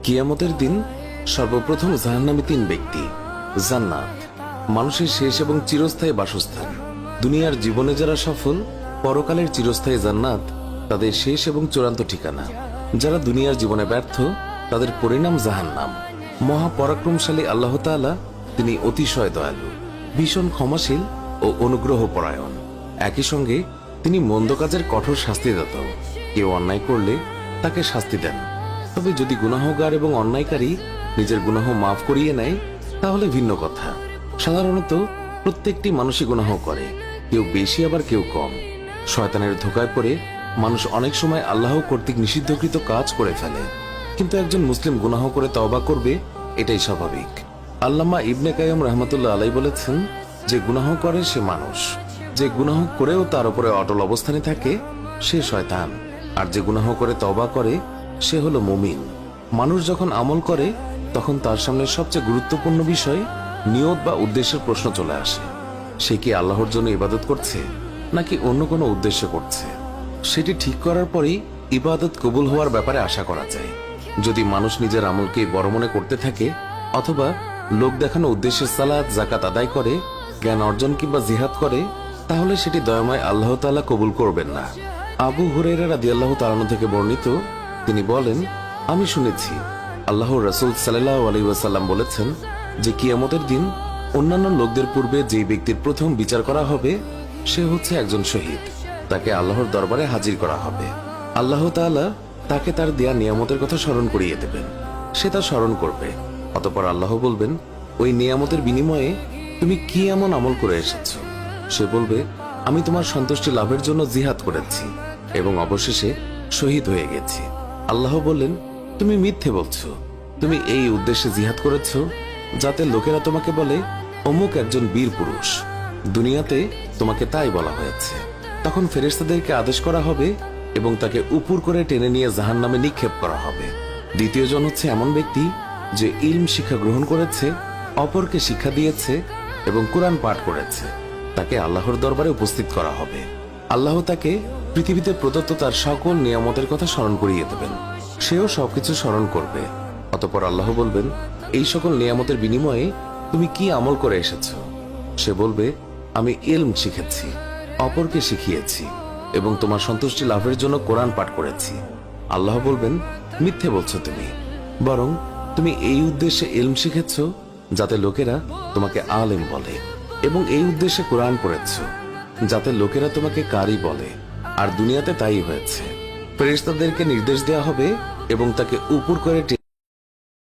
কিয়ামতের দিন সর্বপ্রথম জাহান্নামী তিন ব্যক্তি। জান্নাত মানুষের শেষ এবং চিরস্থায়ী বাসস্থান। দুনিয়ার জীবনে যারা সফল, পরকালের চিরস্থায়ী জান্নাত তাদের শেষ এবং চূড়ান্ত ঠিকানা। যারা দুনিয়ার জীবনে ব্যর্থ, তাদের পরিণাম জাহান্নাম। মহাপরাক্রমশালী আল্লাহ তাআলা তিনি অতিশয় দয়ালু, ভীষণ ক্ষমাশীল ও অনুগ্রহ পরায়ণ। একই সঙ্গে তিনি মন্দ কাজের কঠোর শাস্তিদাতা। কেউ অন্যায় করলে তাকে শাস্তি দেন, তবে যদি গুনাহগার এবং অন্যায়কারী নিজের গুনাহ মাফ করিয়ে নেয় তাহলে ভিন্ন কথা। সাধারণত প্রত্যেকটি মানুষই গুনাহ করে, কেউ বেশি আবার কেউ কম। শয়তানের ধোঁকায় পড়ে মানুষ অনেক সময় আল্লাহ কর্তৃক নিষিদ্ধকৃত কাজ করে ফেলে, কিন্তু একজন মুসলিম গুনাহ করে তওবা করবে, এটাই স্বাভাবিক। আল্লামা ইবনে কাইয়্যিম রাহমাতুল্লাহ আলাইহি বলেছেন, যে গুনাহ করে সে মানুষ, যে গুনাহ করেও তার উপরে অটল অবস্থানে থাকে সে শয়তান, আর যে গুনাহ করে তওবা করে সে হলো মুমিন। মানুষ যখন আমল করে তখন তার সামনে সবচেয়ে গুরুত্বপূর্ণ বিষয় নিয়ত বা উদ্দেশ্যের প্রশ্ন চলে আসে। সে কি আল্লাহর জন্য ইবাদত করছে নাকি অন্য কোনো উদ্দেশ্য করছে? সেটি ঠিক করার পরেই ইবাদত কবুল হওয়ার ব্যাপারে আশা করা যায়। যদি মানুষ নিজের আমলকে বড় মনে করতে থাকে অথবা লোক দেখানো উদ্দেশ্যে সালাত যাকাত আদায় করে, জ্ঞান অর্জন কিংবা জিহাদ করে, তাহলে সেটি দয়াময় আল্লাহ তাআলা কবুল করবেন না। আবু হুরায়রা রাদিয়াল্লাহু তাআলা থেকে বর্ণিত, তিনি বলেন, আমি শুনেছি আল্লাহর রাসূল সাল্লাল্লাহু আলাইহি ওয়াসাল্লাম বলেছেন যে কিয়ামতের দিন অন্যান্য লোকদের পূর্বে যে ব্যক্তির প্রথম বিচার করা হবে সে হচ্ছে একজন শহীদ। তাকে আল্লাহর দরবারে হাজির করা হবে। আল্লাহ তাআলা তাকে তার দেয়া নিয়ামতের কথা স্মরণ করিয়ে দেবেন। সে তা স্মরণ করবে। অতঃপর আল্লাহ বলবেন, ওই নিয়ামতের বিনিময়ে তুমি কি এমন আমল করে এসেছো? সে বলবে, আমি তোমার সন্তুষ্টি লাভের জন্য জিহাদ করেছি এবং অবশেষে শহীদ হয়ে গেছি। আল্লাহ বললেন, তুমি মিথ্যে বলছো। তুমি এই উদ্দেশ্যে জিহাদ করেছো যাতে লোকেরা তোমাকে বলে অমুক একজন বীর পুরুষ। দুনিয়াতে তোমাকে তাই বলা হয়েছে। তখন ফেরেশতাদেরকে আদেশ করা হবে এবং তাকে উপর করে টেনে নিয়ে জাহান্নামে নিক্ষেপ করা হবে। দ্বিতীয় জন হচ্ছে এমন ব্যক্তি যে ইলম শিক্ষা গ্রহণ করেছে, অপরকে শিক্ষা দিয়েছে এবং কোরআন পাঠ করেছে। তাকে আল্লাহর দরবারে উপস্থিত করা হবে। আল্লাহ তাকে পৃথিবীতে প্রদত্ত তার সকল নিয়ামতের কথা স্মরণ করিয়ে দেবেন। সেও সবকিছু স্মরণ করবে। অতঃপর আল্লাহ বলবেন, এই সকল নিয়ামতের বিনিময়ে তুমি কি আমল করে এসেছো? সে বলবে, আমি ইলম শিখেছি, অপরকে শিখিয়েছি এবং তোমার সন্তুষ্টি লাভের জন্য কোরআন পাঠ করেছি। আল্লাহ বলবেন, মিথ্যে বলছো তুমি, বরং তুমি এই উদ্দেশ্যে ইলম শিখেছ যাতে লোকেরা তোমাকে আলেম বলে, এবং এই উদ্দেশ্যে কোরআন পড়েছ যাতে লোকেরা তোমাকে কারি বলে। আর দুনিয়াতে তাই হয়েছে। ফেরেশতাদেরকে নির্দেশ দেওয়া হবে এবং তাকে উপর করে